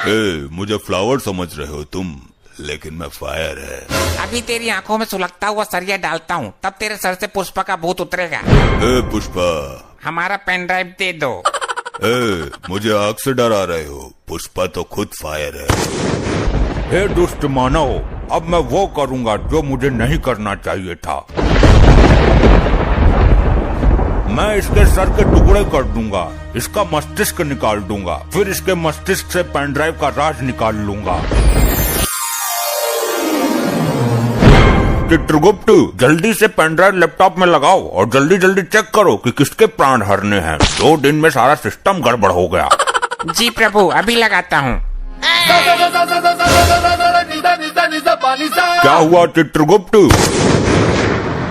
मुझे फ्लावर समझ रहे हो तुम, लेकिन मैं फायर है। अभी तेरी आंखों में सुलगता हुआ सरिया डालता हूँ, तब तेरे सर से पुष्पा का भूत उतरेगा। पुष्पा, हमारा पेन ड्राइव दे दो। मुझे आग से डरा रहे हो? पुष्पा तो खुद फायर है। हे दुष्ट मानव, अब मैं वो करूँगा जो मुझे नहीं करना चाहिए था। मैं इसके सर के टुकड़े कर दूंगा, इसका मस्तिष्क निकाल दूंगा, फिर इसके मस्तिष्क से पेन ड्राइव का राज निकाल लूंगा। चित्रगुप्त, जल्दी से पेन ड्राइव लैपटॉप में लगाओ और जल्दी जल्दी चेक करो कि किसके प्राण हरने हैं। 2 दिन में सारा सिस्टम गड़बड़ हो गया। जी प्रभु, अभी लगाता हूँ। क्या हुआ चित्रगुप्त?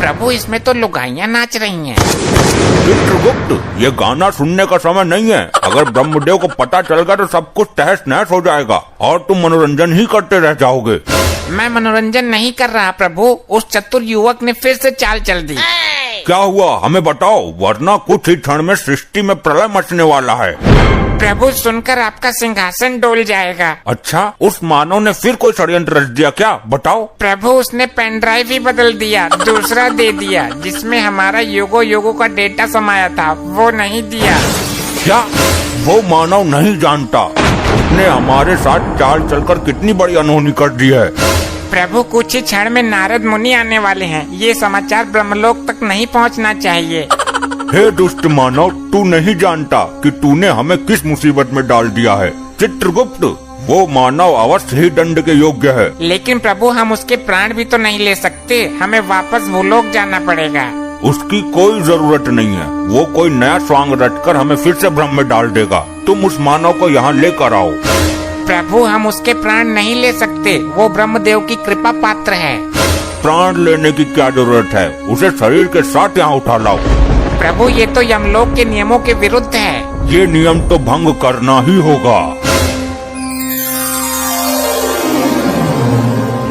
प्रभु, इसमें तो लुगाइयाँ नाच रही हैं। चित्रगुप्त, ये गाना सुनने का समय नहीं है। अगर ब्रह्मदेव को पता चल गया तो सब कुछ तहस नहस हो जाएगा और तुम मनोरंजन ही करते रह जाओगे। मैं मनोरंजन नहीं कर रहा प्रभु, उस चतुर युवक ने फिर से चाल चल दी। क्या हुआ हमें बताओ, वरना कुछ ही क्षण में सृष्टि में प्रलय मचने वाला है। प्रभु, सुनकर आपका सिंहासन डोल जाएगा। अच्छा, उस मानव ने फिर कोई षड्यंत्र रच दिया क्या? बताओ। प्रभु, उसने पेन ड्राइव ही बदल दिया, दूसरा दे दिया, जिसमें हमारा युगों का डेटा समाया था, वो नहीं दिया। क्या वो मानव नहीं जानता उसने हमारे साथ चाल चलकर कितनी बड़ी अनहोनी कर दी है? प्रभु, कुछ ही क्षण में नारद मुनि आने वाले हैं, ये समाचार ब्रह्मलोक तक नहीं पहुंचना चाहिए। हे दुष्ट मानव, तू नहीं जानता कि तूने हमें किस मुसीबत में डाल दिया है। चित्रगुप्त, वो मानव अवश्य ही दंड के योग्य है। लेकिन प्रभु, हम उसके प्राण भी तो नहीं ले सकते, हमें वापस भूलोक जाना पड़ेगा। उसकी कोई जरूरत नहीं है, वो कोई नया स्वांग रचकर हमें फिर से भ्रम में डाल देगा। तुम उस मानव को यहाँ लेकर आओ। प्रभु, हम उसके प्राण नहीं ले सकते, वो ब्रह्मदेव की कृपा पात्र है। प्राण लेने की क्या जरूरत है, उसे शरीर के साथ यहाँ उठा लाओ। प्रभु, ये तो यमलोक के नियमों के विरुद्ध है। ये नियम तो भंग करना ही होगा।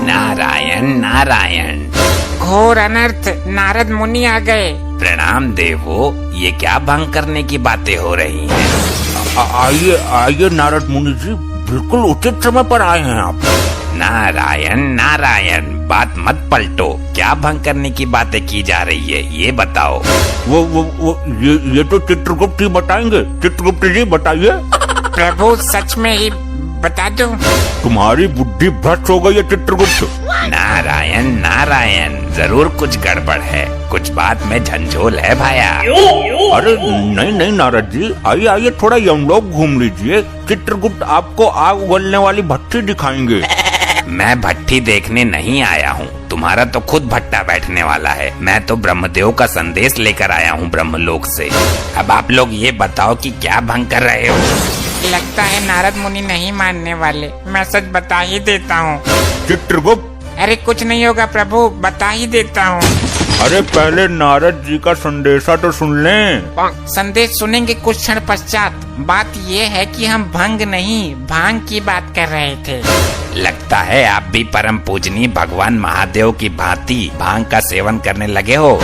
नारायण नारायण। घोर अनर्थ, नारद मुनि आ गए। प्रणाम देवो, ये क्या भंग करने की बातें हो रही हैं? आइए आइए नारद मुनि जी, बिल्कुल उचित समय पर आए हैं आप। नारायण नारायण, बात मत पलटो, क्या भंग करने की बातें की जा रही है, ये बताओ। ये तो चित्रगुप्त ही बताएंगे। चित्रगुप्त जी बताइए। प्रभु, सच में ही बता दो। तुम्हारी बुद्धि भ्रष्ट हो गई है चित्रगुप्त। नारायण नारायण, जरूर कुछ गड़बड़ है, कुछ बात में झंझोल है भाया। अरे नहीं नहीं नारद जी, आइए आइए, थोड़ा यमलोक घूम लीजिए। चित्रगुप्त आपको आग उगलने वाली भट्टी दिखाएंगे। मैं भट्टी देखने नहीं आया हूँ, तुम्हारा तो खुद भट्टा बैठने वाला है। मैं तो ब्रह्मदेव का संदेश लेकर आया हूँ ब्रह्मलोक से। अब आप लोग ये बताओ कि क्या भंग कर रहे हो? लगता है नारद मुनि नहीं मानने वाले, मैं सच बता ही देता हूँ। चित्रगुप्त, अरे कुछ नहीं होगा प्रभु, बता ही देता हूँ। अरे पहले नारद जी का संदेशा तो सुन लें। संदेश सुनेंगे कुछ क्षण पश्चात। बात ये है कि हम भंग नहीं, भांग की बात कर रहे थे। लगता है आप भी परम पूजनीय भगवान महादेव की भांति भांग का सेवन करने लगे हो।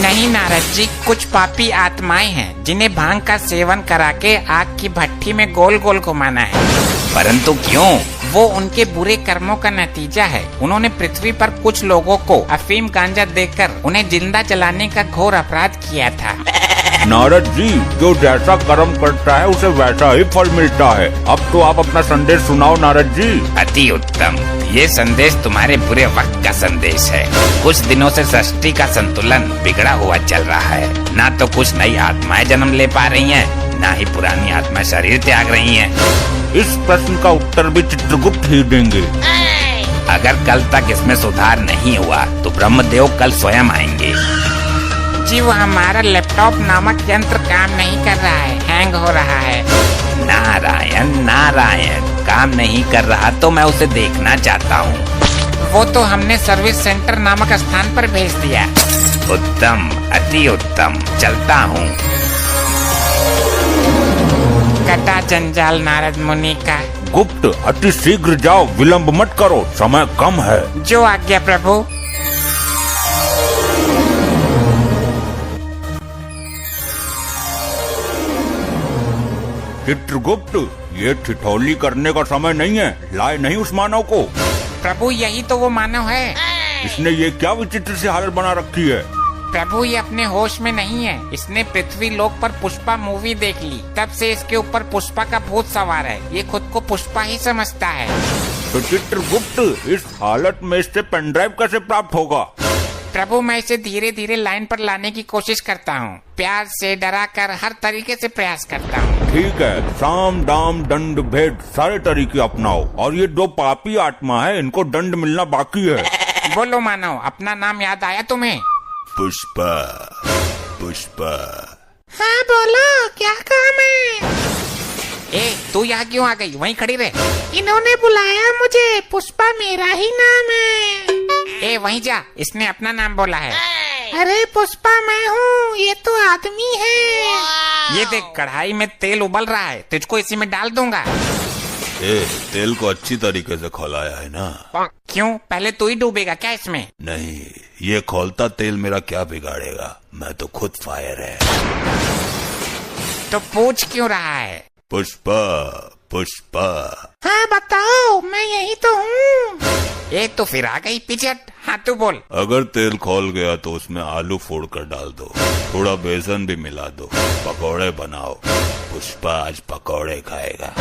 नहीं नारद जी, कुछ पापी आत्माएं हैं जिन्हें भांग का सेवन करा के आग की भट्टी में गोल गोल घुमाना है। परंतु क्यों? वो उनके बुरे कर्मों का नतीजा है। उन्होंने पृथ्वी पर कुछ लोगों को अफीम गांजा देकर उन्हें जिंदा जलाने का घोर अपराध किया था। नारद जी, जो जैसा कर्म करता है उसे वैसा ही फल मिलता है। अब तो आप अपना संदेश सुनाओ नारद जी। अति उत्तम, ये संदेश तुम्हारे बुरे वक्त का संदेश है। कुछ दिनों से सृष्टि का संतुलन बिगड़ा हुआ चल रहा है। ना तो कुछ नई आत्माएं जन्म ले पा रही हैं, ना ही पुरानी आत्माएं शरीर त्याग रही हैं। इस प्रश्न का उत्तर भी चित्रगुप्त ही देंगे। अगर कल तक इसमें सुधार नहीं हुआ तो ब्रह्मदेव कल स्वयं आएंगे। जी, वो हमारा लैपटॉप नामक यंत्र काम नहीं कर रहा है, हैंग हो रहा है। नारायण नारायण, काम नहीं कर रहा तो मैं उसे देखना चाहता हूँ। वो तो हमने सर्विस सेंटर नामक स्थान पर भेज दिया। उत्तम, अति उत्तम, चलता हूँ। कटा जंजाल नारद मुनि का। गुप्त, अति शीघ्र जाओ, विलंब मत करो, समय कम है। जो आज्ञा प्रभु। चित्रगुप्त, ये ठिठोली करने का समय नहीं है। लाए नहीं उस मानव को। प्रभु यही तो वो मानव है। इसने ये क्या विचित्र सी हालत बना रखी है। प्रभु ये अपने होश में नहीं है। इसने पृथ्वी लोक पर पुष्पा मूवी देख ली, तब से इसके ऊपर पुष्पा का भूत सवार है। ये खुद को पुष्पा ही समझता है। तो चित्रगुप्त, इस हालत में इससे पेनड्राइव कैसे प्राप्त होगा? प्रभु मैं इसे धीरे धीरे लाइन पर लाने की कोशिश करता हूँ। प्यार से डरा कर हर तरीके से प्रयास करता हूँ। ठीक है, साम दाम दंड भेद सारे तरीके अपनाओ। और ये दो पापी आत्मा है, इनको दंड मिलना बाकी है। बोलो मानव, अपना नाम याद आया तुम्हें? पुष्पा, पुष्पा। हाँ बोलो, क्या काम है? ए तू यहाँ क्यों आ गई? वहीं खड़ी रहे। इन्होंने बुलाया मुझे, पुष्पा मेरा ही नाम है। ए वहीं जा, इसने अपना नाम बोला है। अरे पुष्पा मैं हूँ, ये तो आदमी है। ये देख कढ़ाई में तेल उबल रहा है, तुझको इसी में डाल दूंगा। तेल को अच्छी तरीके से खौलाया है ना? क्यों, पहले तू ही डूबेगा क्या इसमें? नहीं, ये खौलता तेल मेरा क्या बिगाड़ेगा? मैं तो खुद फायर है। तो पूछ क्यों रहा है? पुष्पा, पुष्पा। हाँ बताओ, मैं यही तो हूँ। ए तो फिर आ गई पीछे हट। हाँ तू बोल। अगर तेल खौल गया तो उसमें आलू फोड़ कर डाल दो, थोड़ा बेसन भी मिला दो, पकौड़े बनाओ। पुष्पा आज पकौड़े खाएगा।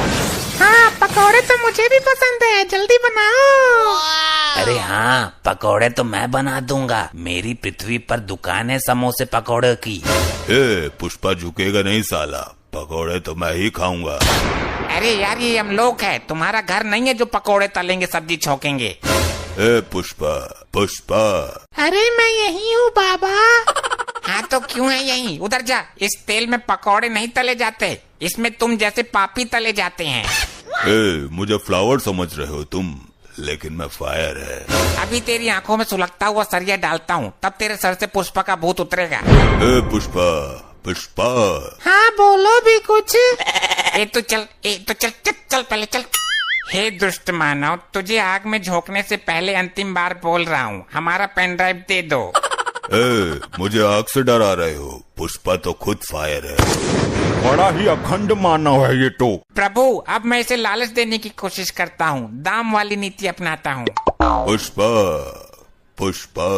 हाँ पकौड़े तो मुझे भी पसंद है, जल्दी बनाओ। अरे हाँ, पकौड़े तो मैं बना दूंगा। मेरी पृथ्वी पर दुकान है समोसे पकौड़े की। पुष्पा झुकेगा नहीं साला, पकौड़े तो मैं ही खाऊंगा। अरे यार ये हम लोग है, तुम्हारा घर नहीं है जो पकौड़े तलेंगे सब्जी छौकेंगे। पुष्पा, पुष्पा। अरे मैं यही हूँ बाबा। हाँ तो क्यों है यही? उधर जा। इस तेल में पकौड़े नहीं तले जाते, इसमें तुम जैसे पापी तले जाते हैं। मुझे फ्लावर समझ रहे हो तुम, लेकिन मैं फायर है। अभी तेरी आंखों में सुलगता हुआ सरिया डालता हूँ, तब तेरे सर से पुष्पा का भूत उतरेगा। पुष्पा, पुष्पा। हाँ बोलो भी कुछ। ए तो चल, चल पहले चल। हे दुष्ट मानव, तुझे आग में झोंकने से पहले अंतिम बार बोल रहा हूँ, हमारा पेन ड्राइव दे दो। मुझे आग से डरा रहे हो? पुष्पा तो खुद फायर है। बड़ा ही अखंड मानव है ये तो। प्रभु अब मैं इसे लालच देने की कोशिश करता हूँ, दाम वाली नीति अपनाता हूँ। पुष्पा, पुष्पा।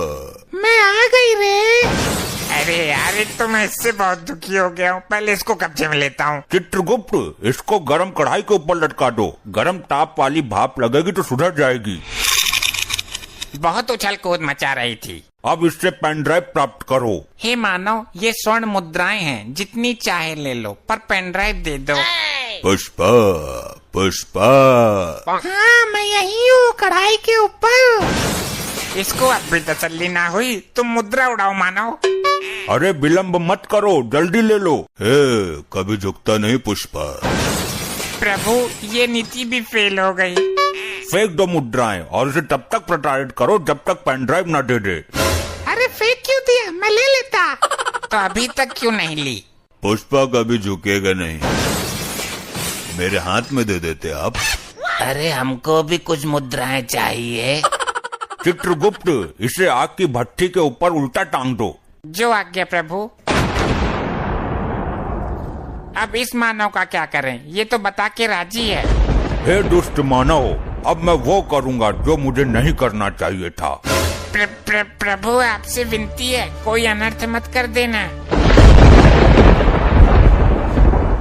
मैं आ गई रे। अरे यार तो मैं इससे बहुत दुखी हो गया हूँ, पहले इसको कब्जे में लेता हूँ। चित्रगुप्त, इसको गरम कढ़ाई के ऊपर लटका दो। गरम ताप वाली भाप लगेगी तो सुधर जाएगी। बहुत उछल कूद मचा रही थी। अब इससे पेन ड्राइव प्राप्त करो। हे मानव, ये स्वर्ण मुद्राएं हैं, जितनी चाहे ले लो, पर पेन ड्राइव दे दो। पुष्पा, पुष्पा। हाँ मैं यही हूँ, कढ़ाई के ऊपर। इसको अब भी तसल्ली ना हुई, तुम मुद्रा उड़ाओ मानव। अरे विलंब मत करो, जल्दी ले लो। कभी झुकता नहीं पुष्पा। प्रभु ये नीति भी फेल हो गई। फेंक दो मुद्राएं और इसे तब तक प्रताड़ित करो जब तक पेन ड्राइव न दे दे। अरे फेंक क्यों दिया, मैं ले लेता। तो अभी तक क्यों नहीं ली? पुष्पा कभी झुकेगा नहीं, मेरे हाथ में दे देते आप। अरे हमको भी कुछ मुद्राएं चाहिए। चित्रगुप्त, इसे आग की भट्टी के ऊपर उल्टा टांग दो। जो आज्ञा प्रभु। अब इस मानव का क्या करें, ये तो बता के राजी है। हे दुष्ट मानव, अब मैं वो करूँगा जो मुझे नहीं करना चाहिए था। प्रभु आपसे विनती है, कोई अनर्थ मत कर देना।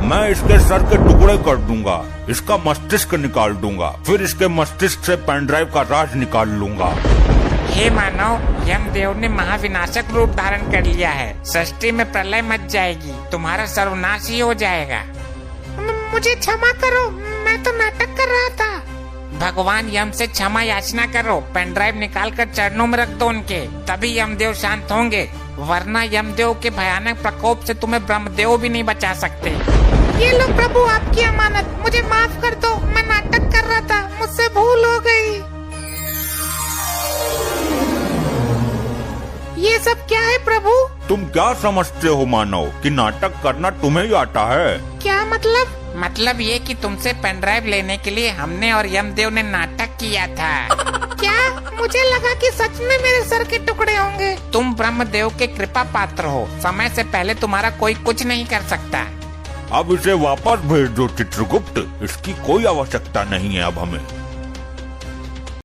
मैं इसके सर के टुकड़े कर दूंगा, इसका मस्तिष्क निकाल दूंगा, फिर इसके मस्तिष्क से पेन ड्राइव का राज निकाल लूंगा। हे मानव, यमदेव ने महाविनाशक रूप धारण कर लिया है। सृष्टि में प्रलय मच जाएगी, तुम्हारा सर्वनाश ही हो जाएगा। मुझे क्षमा करो, मैं तो नाटक कर रहा था। भगवान यम से क्षमा याचना करो, पेन ड्राइव निकाल कर चरणों में रख दो उनके, तभी यमदेव शांत होंगे, वरना यमदेव के भयानक प्रकोप से तुम्हें ब्रह्मदेव भी नहीं बचा सकते। ये लो प्रभु आपकी अमानत, मुझे माफ कर दो, मैं नाटक कर रहा था, मुझसे भूल हो गई। ये सब क्या है प्रभु? तुम क्या समझते हो मानव कि नाटक करना तुम्हें ही आता है? क्या मतलब? मतलब ये कि तुमसे पेन ड्राइव लेने के लिए हमने और यमदेव ने नाटक किया था। क्या? मुझे लगा कि सच में मेरे सर के टुकड़े होंगे। तुम ब्रह्मदेव के कृपा पात्र हो, समय से पहले तुम्हारा कोई कुछ नहीं कर सकता। अब इसे वापस भेज दो चित्रगुप्त, इसकी कोई आवश्यकता नहीं है अब हमें।